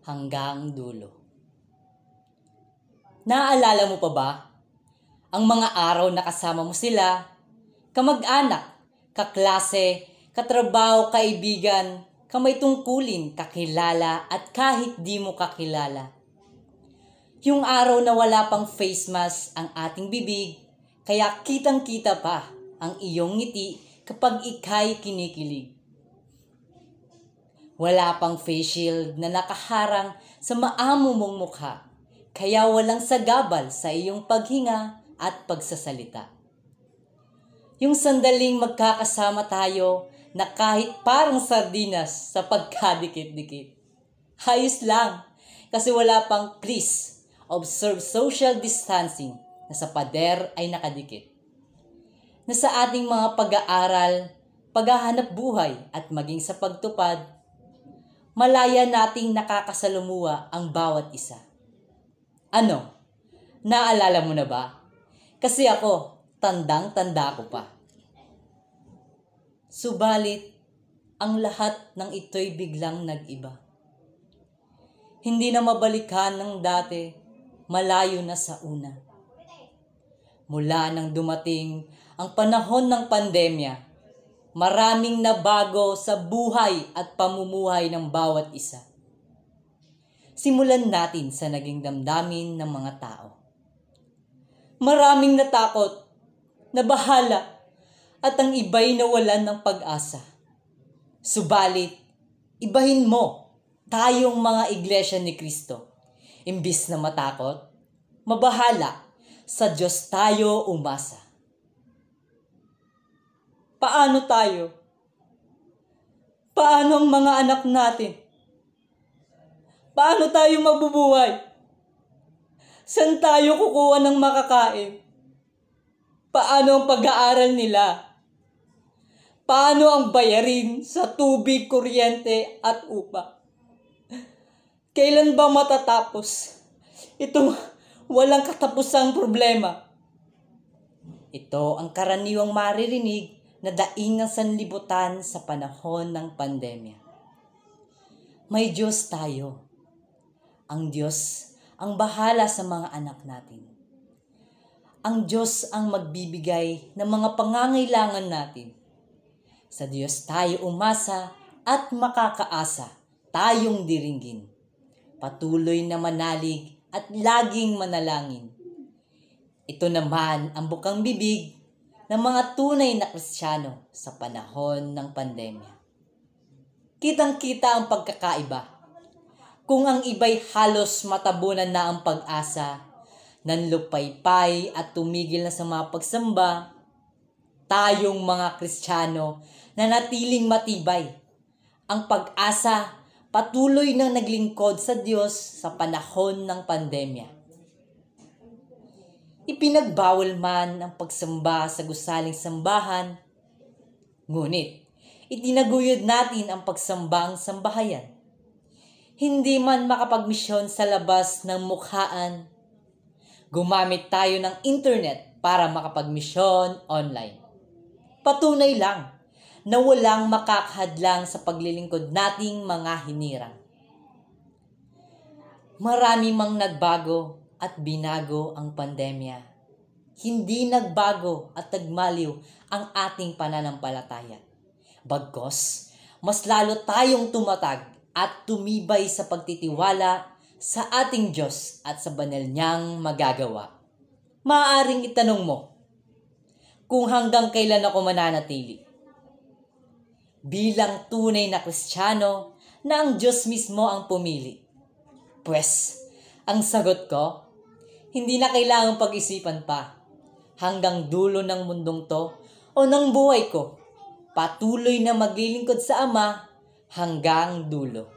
hanggang dulo. Naaalala mo pa ba ang mga araw na kasama mo sila, kamag-anak, kaklase, katrabaho, kaibigan, kamay tungkulin, kakilala at kahit di mo kakilala. Yung araw na wala pang face mask ang ating bibig, kaya kitang-kita pa ang iyong ngiti kapag ika'y kinikilig. Wala pang face shield na nakaharang sa maamo mong mukha, kaya walang sagabal sa iyong paghinga at pagsasalita. Yung sandaling magkakasama tayo na kahit parang sardinas sa pagkadikit-dikit. Ayos lang, kasi wala pang please, observe social distancing na sa pader ay nakadikit. Na sa ating mga pag-aaral, paghahanap buhay at maging sa pagtupad, malaya nating nakakasalumuha ang bawat isa. Ano? Naalala mo na ba? Kasi ako, tandang-tanda ko pa. Subalit, ang lahat ng ito'y biglang nag-iba. Hindi na mabalikan ng dati, malayo na sa una. Mula nang dumating ang panahon ng pandemya, maraming nabago sa buhay at pamumuhay ng bawat isa. Simulan natin sa naging damdamin ng mga tao. Maraming natakot, nabahala, at ang iba'y nawalan ng pag-asa. Subalit, ibahin mo tayong mga iglesia ni Kristo. Imbis na matakot, mabahala, sa Diyos tayo umasa. Paano tayo? Paano ang mga anak natin? Paano tayo mabubuhay? Saan tayo kukuha ng makakain? Paano ang pag-aaral nila? Paano ang bayarin sa tubig, kuryente at upa? Kailan ba matatapos itong walang katapusang problema? Ito ang karaniwang maririnig na daing ng sanlibutan sa panahon ng pandemya. May Diyos tayo. Ang Diyos ang bahala sa mga anak natin. Ang Diyos ang magbibigay ng mga pangangailangan natin. Sa Diyos tayo umasa at makakaasa, tayong diringgin. Patuloy na manalig at laging manalangin. Ito naman ang bukang bibig ng mga tunay na Kristiyano sa panahon ng pandemya. Kitang-kita ang pagkakaiba. Kung ang iba'y halos matabunan na ang pag-asa, nanlupaypay at tumigil na sa mga pagsamba, tayong mga Kristiyano na natiling matibay. Ang pag-asa patuloy nang naglingkod sa Diyos sa panahon ng pandemya. Ipinagbawal man ang pagsamba sa gusaling sambahan, ngunit itinaguyod natin ang pagsambang sambahayan. Hindi man makapagmisyon sa labas ng mukhaan, gumamit tayo ng internet para makapagmisyon online. Patunay lang na walang makakahadlang sa paglilingkod nating mga hinirang. Marami mang nagbago at binago ang pandemya. Hindi nagbago at nagmaliw ang ating pananampalataya. Bagkus, mas lalo tayong tumatag at tumibay sa pagtitiwala sa ating Diyos at sa banal niyang magagawa. Maaaring itanong mo, kung hanggang kailan ako mananatili? Bilang tunay na Kristiyano na ang Diyos mismo ang pumili. Pwes, ang sagot ko, hindi na kailangang pag-isipan pa. Hanggang dulo ng mundong to o ng buhay ko, patuloy na maglilingkod sa Ama hanggang dulo.